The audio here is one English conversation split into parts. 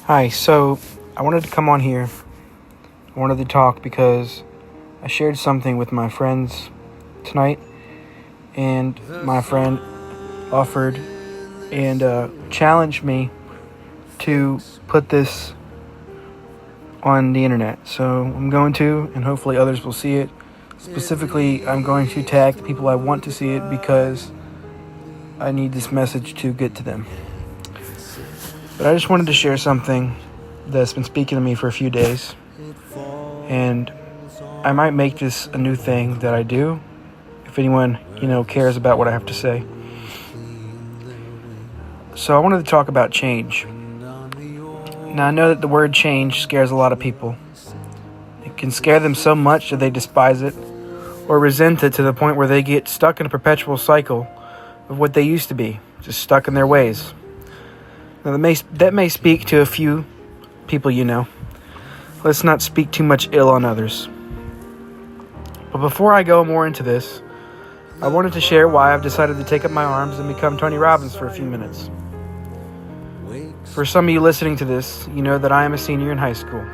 Hi, so I wanted to come on here. I wanted to talk because I shared something with my friends tonight, and my friend offered and challenged me to put this on the internet. So I'm going to, and hopefully others will see it. Specifically, I'm going to tag the people I want to see it because I need this message to get to them. But I just wanted to share something that's been speaking to me for a few days. And I might make this a new thing that I do if anyone, cares about what I have to say. So I wanted to talk about change. Now I know that the word change scares a lot of people. It can scare them so much that they despise it or resent it to the point where they get stuck in a perpetual cycle of what they used to be, just stuck in their ways. Now that may speak to a few people you know. Let's not speak too much ill on others. But before I go more into this, I wanted to share why I've decided to take up my arms and become Tony Robbins for a few minutes. For some of you listening to this, you know that I am a senior in high school.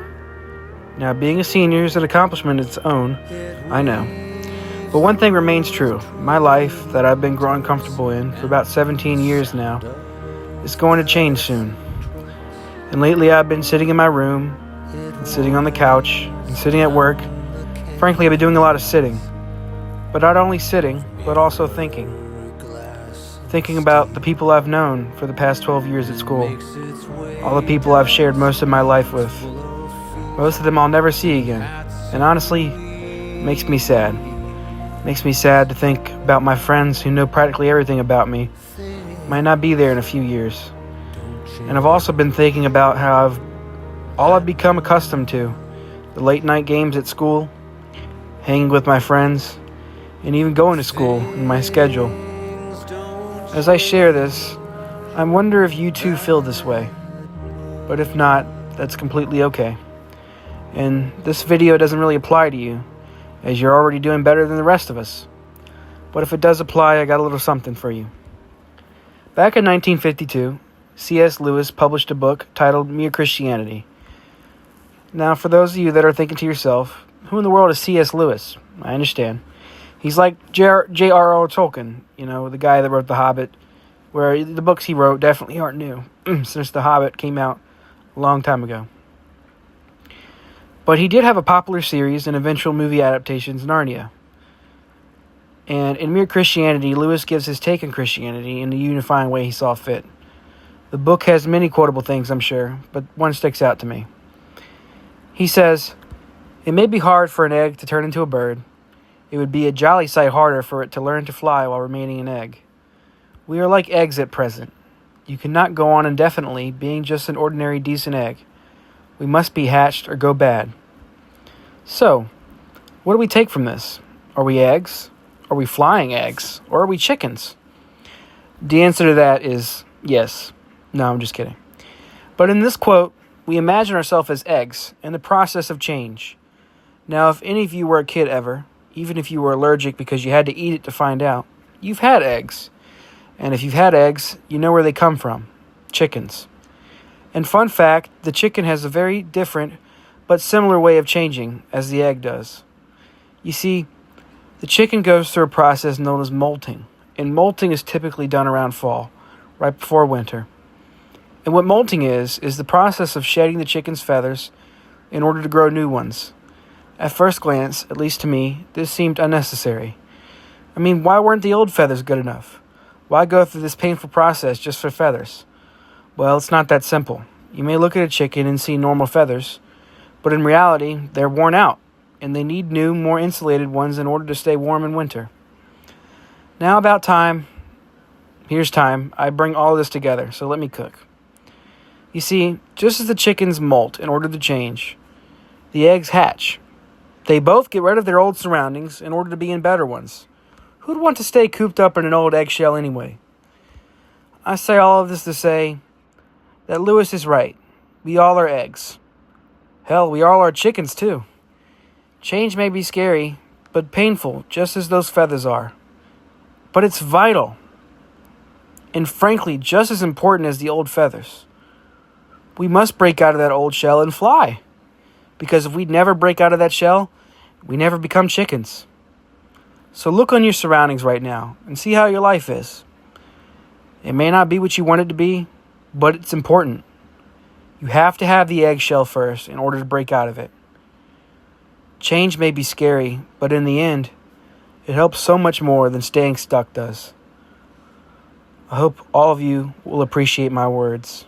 Now, being a senior is an accomplishment of its own, I know. But one thing remains true. My life, that I've been growing comfortable in for about 17 years now, is going to change soon. And lately I've been sitting in my room, and sitting on the couch, and sitting at work. Frankly, I've been doing a lot of sitting. But not only sitting, but also thinking. Thinking about the people I've known for the past 12 years at school. All the people I've shared most of my life with. Most of them I'll never see again. And honestly, it makes me sad. It makes me sad to think about my friends who know practically everything about me might not be there in a few years. And I've also been thinking about how I've become accustomed to. The late night games at school, hanging with my friends, and even going to school in my schedule. As I share this, I wonder if you too feel this way. But if not, that's completely okay. And this video doesn't really apply to you, as you're already doing better than the rest of us. But if it does apply, I got a little something for you. Back in 1952, C.S. Lewis published a book titled Mere Christianity. Now, for those of you that are thinking to yourself, who in the world is C.S. Lewis? I understand. He's like J.R.R. Tolkien, the guy that wrote The Hobbit, where the books he wrote definitely aren't new, since The Hobbit came out a long time ago. But he did have a popular series and eventual movie adaptations, Narnia. And in Mere Christianity, Lewis gives his take on Christianity in the unifying way he saw fit. The book has many quotable things, I'm sure, but one sticks out to me. He says, "It may be hard for an egg to turn into a bird. It would be a jolly sight harder for it to learn to fly while remaining an egg. We are like eggs at present. You cannot go on indefinitely being just an ordinary decent egg. We must be hatched or go bad." So, what do we take from this? Are we eggs? Are we flying eggs? Or are we chickens? The answer to that is yes. No, I'm just kidding. But in this quote, we imagine ourselves as eggs in the process of change. Now, if any of you were a kid ever, even if you were allergic because you had to eat it to find out, you've had eggs. And if you've had eggs, you know where they come from. Chickens. And fun fact, the chicken has a very different but similar way of changing as the egg does. You see, the chicken goes through a process known as molting. And molting is typically done around fall, right before winter. And what molting is the process of shedding the chicken's feathers in order to grow new ones. At first glance, at least to me, this seemed unnecessary. I mean, why weren't the old feathers good enough? Why go through this painful process just for feathers? Well, it's not that simple. You may look at a chicken and see normal feathers, but in reality, they're worn out, and they need new, more insulated ones in order to stay warm in winter. Now here's time, I bring all this together, so let me cook. You see, just as the chickens molt in order to change, the eggs hatch. They both get rid of their old surroundings in order to be in better ones. Who'd want to stay cooped up in an old eggshell anyway? I say all of this to say that Lewis is right. We all are eggs. Hell, we all are chickens too. Change may be scary, but painful, just as those feathers are. But it's vital. And frankly, just as important as the old feathers. We must break out of that old shell and fly. Because if we never break out of that shell, we never become chickens. So look on your surroundings right now and see how your life is. It may not be what you want it to be, but it's important. You have to have the eggshell first in order to break out of it. Change may be scary, but in the end, it helps so much more than staying stuck does. I hope all of you will appreciate my words.